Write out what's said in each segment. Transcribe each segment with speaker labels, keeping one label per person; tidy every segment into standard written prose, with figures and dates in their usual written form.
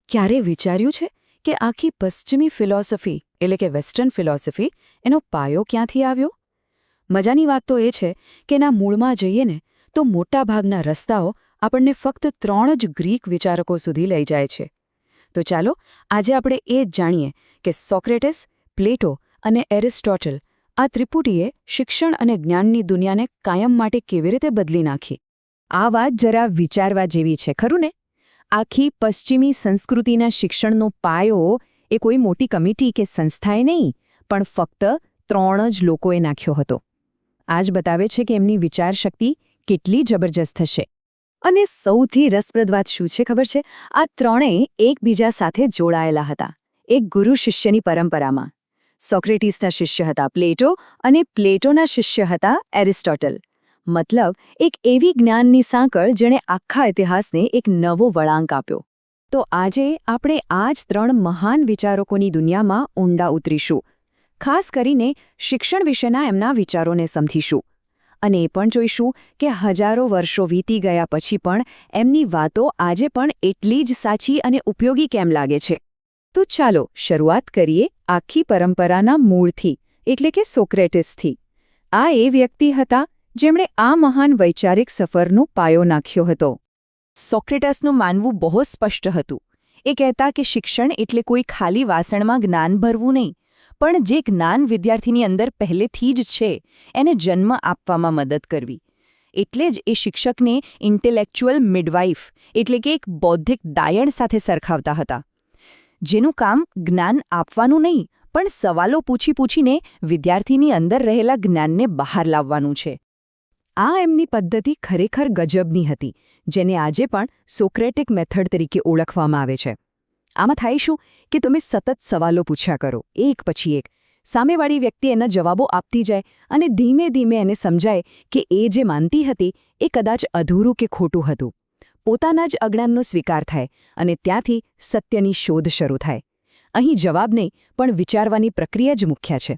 Speaker 1: ક્યારે વિચાર્યું છે કે આખી પશ્ચિમી ફિલોસોફી એટલે કે વેસ્ટર્ન ફિલોસોફી એનો પાયો ક્યાંથી આવ્યો? મજાની વાત તો એ છે કે એના મૂળમાં જઈએ ને તો મોટાભાગના રસ્તાઓ આપણને ફક્ત 3 જ ગ્રીક વિચારકો સુધી લઈ જાય છે. તો ચાલો આજે આપણે એ જ જાણીએ કે સોક્રેટિસ, પ્લેટો અને એરિસ્ટોટલ આ ત્રિપુટીએ શિક્ષણ અને જ્ઞાનની દુનિયાને કાયમ માટે કેવી રીતે બદલી નાખી.
Speaker 2: આ વાત જરા વિચારવા જેવી છે, ખરું ને? આખી પશ્ચિમી સંસ્કૃતિના શિક્ષણનો પાયો એ કોઈ મોટી કમિટી કે સંસ્થાએ નહીં, પણ ફક્ત 3 જ લોકોએ નાખ્યો હતો. આ જ બતાવે છે કે એમની વિચારશક્તિ કેટલી જબરજસ્ત હશે. અને સૌથી રસપ્રદ વાત શું છે ખબર છે? આ ત્રણેય એકબીજા સાથે જોડાયેલા હતા, એક ગુરુ શિષ્યની પરંપરામાં. સોક્રેટિસના શિષ્ય હતા પ્લેટો અને પ્લેટોના શિષ્ય હતા એરિસ્ટોટલ. મતલબ એક એવી જ્ઞાનની સાંકળ જેણે આખા ઇતિહાસને એક નવો વળાંક આપ્યો. તો આજે આપણે આ જ 3 મહાન વિચારકોની દુનિયામાં ઊંડા ઉતરીશું. ખાસ કરીને શિક્ષણ વિશેના એમના વિચારોને સમજીશું. અને એ પણ જોઈશું કે હજારો વર્ષો વીતી ગયા પછી પણ એમની વાતો આજે પણ એટલી જ સાચી અને ઉપયોગી કેમ લાગે છે. તો ચાલો શરૂઆત કરીએ આખી પરંપરાના મૂળથી, એટલે કે સોક્રેટિસથી. આ એ વ્યક્તિ હતા જેમણે આ મહાન વૈચારિક સફરનો પાયો નાખ્યો હતો. સોક્રેટસનું માનવું બહુ સ્પષ્ટ હતું. એ કહેતા કે શિક્ષણ એટલે કોઈ ખાલી વાસણમાં જ્ઞાન ભરવું નહીં, પણ જે જ્ઞાન વિદ્યાર્થીની અંદર પહેલેથી જ છે એને જન્મ આપવામાં મદદ કરવી. એટલે જ એ શિક્ષકને ઇન્ટેલેક્ચ્યુઅલ મિડવાઇફ એટલે કે એક બૌદ્ધિક દાયણ સાથે સરખાવતા હતા, જેનું કામ જ્ઞાન આપવાનું નહીં, પણ સવાલો પૂછીને વિદ્યાર્થીની અંદર રહેલા જ્ઞાનને બહાર લાવવાનું છે. આ એમની પદ્ધતિ ખરેખર ગજબની હતી, જેને આજે પણ સોક્રેટિક મેથડ તરીકે ઓળખવામાં આવે છે. આમાં થાય શું કે તમે સતત સવાલો પૂછ્યા કરો, એક પછી એક. સામેવાળી વ્યક્તિ એના જવાબો આપતી જાય અને ધીમે ધીમે એને સમજાય કે એ જે માનતી હતી એ કદાચ અધૂરું કે ખોટું હતું. પોતાના જ અજ્ઞાનનો સ્વીકાર થાય અને ત્યાંથી સત્યની શોધ શરૂ થાય. અહીં જવાબ નહીં, પણ વિચારવાની પ્રક્રિયા જ મુખ્ય છે.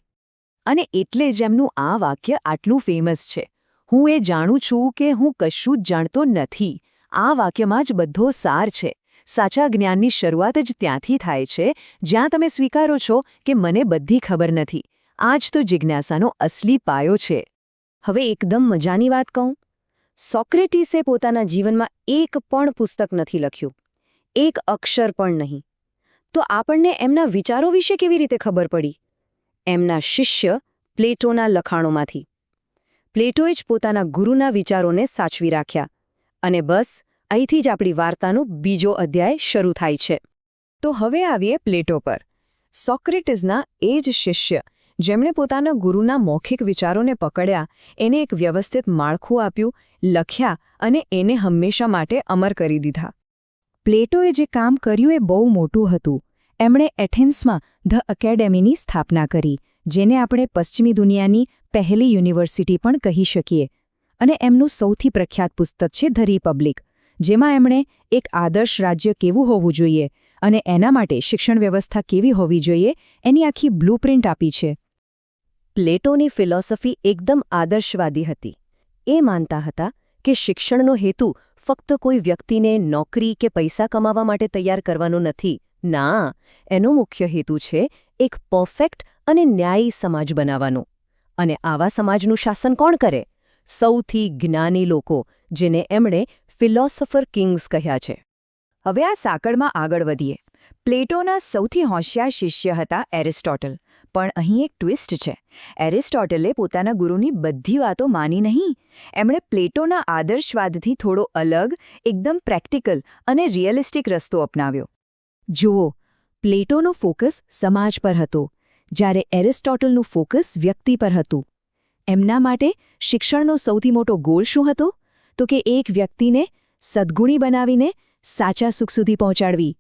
Speaker 2: અને એટલે જ એમનું આ વાક્ય આટલું ફેમસ છે: હું એ જાણું છું કે હું કશું જ જાણતો નથી. આ વાક્યમાં જ બધો સાર છે. સાચા જ્ઞાનની શરૂઆત જ ત્યાંથી થાય છે જ્યાં તમે સ્વીકારો છો કે મને બધી ખબર નથી. આ જ તો જિજ્ઞાસાનો અસલી પાયો છે. હવે એકદમ મજાની વાત કહું. સોક્રેટિસે પોતાના જીવનમાં એક પણ પુસ્તક નથી લખ્યું, એક અક્ષર પણ નહીં. તો આપણને એમના વિચારો વિશે કેવી રીતે ખબર પડી? એમના શિષ્ય પ્લેટોના લખાણોમાંથી. પ્લેટોએ જ પોતાના ગુરુના વિચારોને સાચવી રાખ્યા. અને બસ અહીંથી જ આપણી વાર્તાનો બીજો અધ્યાય શરૂ થાય છે. તો હવે આવીએ પ્લેટો પર. સોક્રેટિસના એ જ શિષ્ય જેમણે પોતાના ગુરુના મૌખિક વિચારોને પકડ્યા, એને એક વ્યવસ્થિત માળખું આપ્યું, લખ્યા અને એને હંમેશા માટે અમર કરી દીધા. પ્લેટોએ જે કામ કર્યું એ બહુ મોટું હતું. એમણે એથેન્સમાં ધ એકેડેમીની સ્થાપના કરી, જેને આપણે પશ્ચિમી દુનિયાની પહેલી યુનિવર્સિટી પણ કહી શકીએ. અને એમનું સૌથી પ્રખ્યાત પુસ્તક છે ધ રિપબ્લિક, જેમાં એમણે એક આદર્શ રાજ્ય કેવું હોવું જોઈએ અને એના માટે શિક્ષણ વ્યવસ્થા કેવી હોવી જોઈએ એની આખી બ્લુપ્રિન્ટ આપી છે. પ્લેટોની ફિલોસોફી એકદમ આદર્શવાદી હતી. એ માનતા હતા કે શિક્ષણનો હેતુ ફક્ત કોઈ વ્યક્તિને નોકરી કે પૈસા કમાવા માટે તૈયાર કરવાનો નથી. ના, એનો મુખ્ય હેતુ છે એક પરફેક્ટ અને ન્યાયી સમાજ બનાવવાનો. અને આવા સમાજનું શાસન કોણ કરે? સૌથી જ્ઞાની લોકો, જેને એમણે ફિલોસોફર કિંગ્સ કહ્યા છે. હવે આ સાંકળમાં આગળ વધીએ. પ્લેટોના સૌથી હોશિયાર શિષ્ય હતા એરિસ્ટોટલ. પણ અહીં એક ટ્વિસ્ટ છે. એરિસ્ટોટલે પોતાના ગુરુની બધી વાતો માની નહીં. એમણે પ્લેટોના આદર્શવાદથી થોડો અલગ, એકદમ પ્રેક્ટિકલ અને રિયલિસ્ટિક રસ્તો અપનાવ્યો. જુઓ, પ્લેટોનો ફોકસ સમાજ પર હતો, જ્યારે એરિસ્ટોટલનું ફોકસ વ્યક્તિ પર હતું. એમના માટે શિક્ષણનો સૌથી મોટો ગોલ શું હતો? તો કે એક વ્યક્તિને સદ્ગુણી બનાવીને સાચા સુખ સુધી પહોંચાડવી.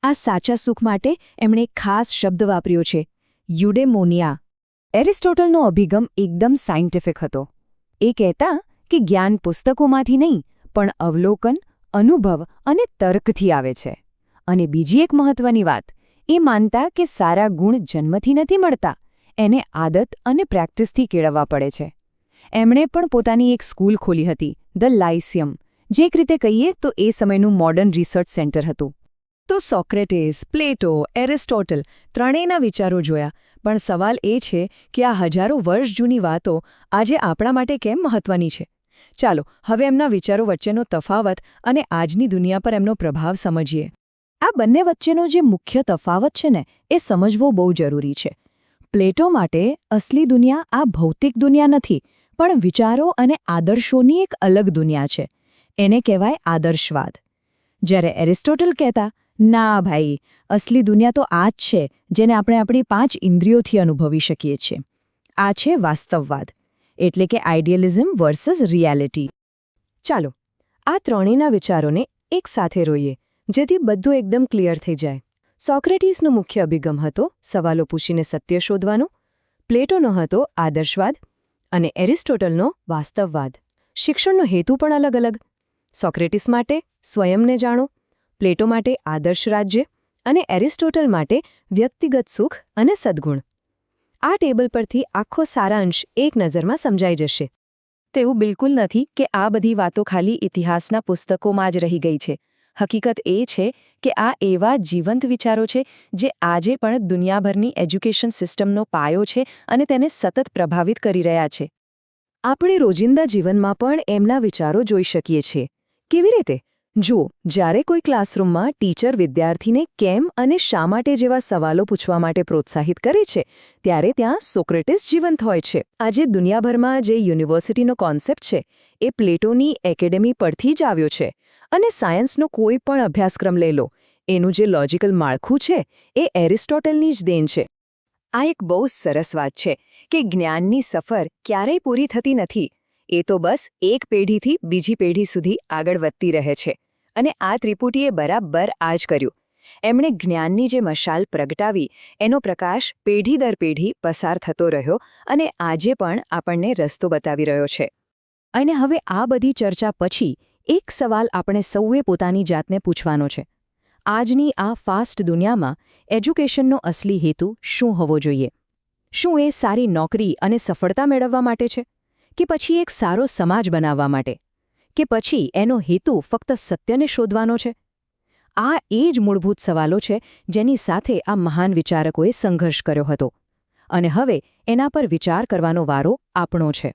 Speaker 2: આ સાચા સુખ માટે એમણે એક ખાસ શબ્દ વાપર્યો છે: યુડેમોનિયા. એરિસ્ટોટલનો અભિગમ એકદમ સાયન્ટિફિક હતો. એ કહેતા કે જ્ઞાન પુસ્તકોમાંથી નહીં, પણ અવલોકન, અનુભવ અને તર્કથી આવે છે. અને બીજી એક મહત્વની વાત, એ માનતા કે સારા ગુણ જન્મથી નથી મળતા, એને આદત અને પ્રેક્ટિસથી કેળવવા પડે છે. એમણે પણ પોતાની એક સ્કૂલ ખોલી હતી, ધ લાઇસિયમ, જે એક રીતે કહીએ તો એ સમયનું મોડર્ન રિસર્ચ સેન્ટર હતું. તો સોક્રેટિસ, પ્લેટો, એરિસ્ટોટલ ત્રણેયના વિચારો જોયા, પણ સવાલ એ છે કે આ હજારો વર્ષ જૂની વાતો આજે આપણા માટે કેમ મહત્વની છે? ચાલો હવે એમના વિચારો વચ્ચેનો તફાવત અને આજની દુનિયા પર એમનો પ્રભાવ સમજીએ. આ બંને વચ્ચેનો જે મુખ્ય તફાવત છે ને, એ સમજવો બહુ જરૂરી છે. પ્લેટો માટે અસલી દુનિયા આ ભૌતિક દુનિયા નથી, પણ વિચારો અને આદર્શોની એક અલગ દુનિયા છે. એને કહેવાય આદર્શવાદ. જ્યારે એરિસ્ટોટલ કહેતા, ના ભાઈ, અસલી દુનિયા તો આ જ છે જેને આપણે આપણી 5 ઇન્દ્રિયોથી અનુભવી શકીએ છીએ. આ છે વાસ્તવવાદ, એટલે કે આઇડિયલિઝમ વર્સસ રિયાલિટી. ચાલો આ ત્રણેયના વિચારોને એક સાથે રોઈએ, જેથી બધું એકદમ ક્લિયર થઈ જાય. સોક્રેટિસનો મુખ્ય અભિગમ હતો સવાલો પૂછીને સત્ય શોધવાનો, પ્લેટોનો હતો આદર્શવાદ અને એરિસ્ટોટલનો વાસ્તવવાદ. શિક્ષણનો હેતુ પણ અલગ અલગ. સોક્રેટિસ માટે સ્વયંને જાણો, પ્લેટો માટે આદર્શ રાજ્ય અને એરિસ્ટોટલ માટે વ્યક્તિગત સુખ અને સદ્ગુણ. આ ટેબલ પરથી આખો સારાંશ એક નજરમાં સમજાઈ જશે. તેવું બિલકુલ નથી કે આ બધી વાતો ખાલી ઇતિહાસના પુસ્તકોમાં જ રહી ગઈ છે. હકીકત એ છે કે આ એવા જીવંત વિચારો છે જે આજે પણ દુનિયાભરની એજ્યુકેશન સિસ્ટમનો પાયો છે અને તેને સતત પ્રભાવિત કરી રહ્યા છે. આપણે રોજિંદા જીવનમાં પણ એમના વિચારો જોઈ શકીએ છીએ. કેવી રીતે? જુઓ, જ્યારે કોઈ ક્લાસરૂમમાં ટીચર વિદ્યાર્થીને કેમ અને શા માટે જેવા સવાલો પૂછવા માટે પ્રોત્સાહિત કરે છે, ત્યારે ત્યાં સોક્રેટિસ જીવંત હોય છે. આજે દુનિયાભરમાં જે યુનિવર્સિટીનો કોન્સેપ્ટ છે, એ પ્લેટોની એકેડેમી પરથી જ આવ્યો છે. અને સાયન્સનો કોઈ પણ અભ્યાસક્રમ લઈ લો, એનું જે લોજિકલ માળખું છે, એ એરિસ્ટોટલની જ દેન છે. આ એક બહુ સરસ વાત છે કે જ્ઞાનની સફર ક્યારેય પૂરી થતી નથી. એ તો બસ એક પેઢીથી બીજી પેઢી સુધી આગળ વધતી રહે છે. અને આ ત્રિપુટીએ બરાબર આ જ કર્યું. એમણે જ્ઞાનની જે મશાલ પ્રગટાવી, એનો પ્રકાશ પેઢી દર પેઢી પસાર થતો રહ્યો અને આજે પણ આપણને રસ્તો બતાવી રહ્યો છે. અને હવે આ બધી ચર્ચા પછી એક સવાલ આપણે સૌએ પોતાની જાતને પૂછવાનો છે. આજની આ ફાસ્ટ દુનિયામાં એજ્યુકેશનનો અસલી હેતુ શું હોવો જોઈએ? શું એ સારી નોકરી અને સફળતા મેળવવા માટે છે? કે પછી એક સારો સમાજ બનાવવા માટે? કે પછી એનો હેતુ ફક્ત સત્યને શોધવાનો છે? આ એ જ મૂળભૂત સવાલો છે જેની સાથે આ મહાન વિચારકોએ સંઘર્ષ કર્યો હતો. અને હવે એના પર વિચાર કરવાનો વારો આપણો છે.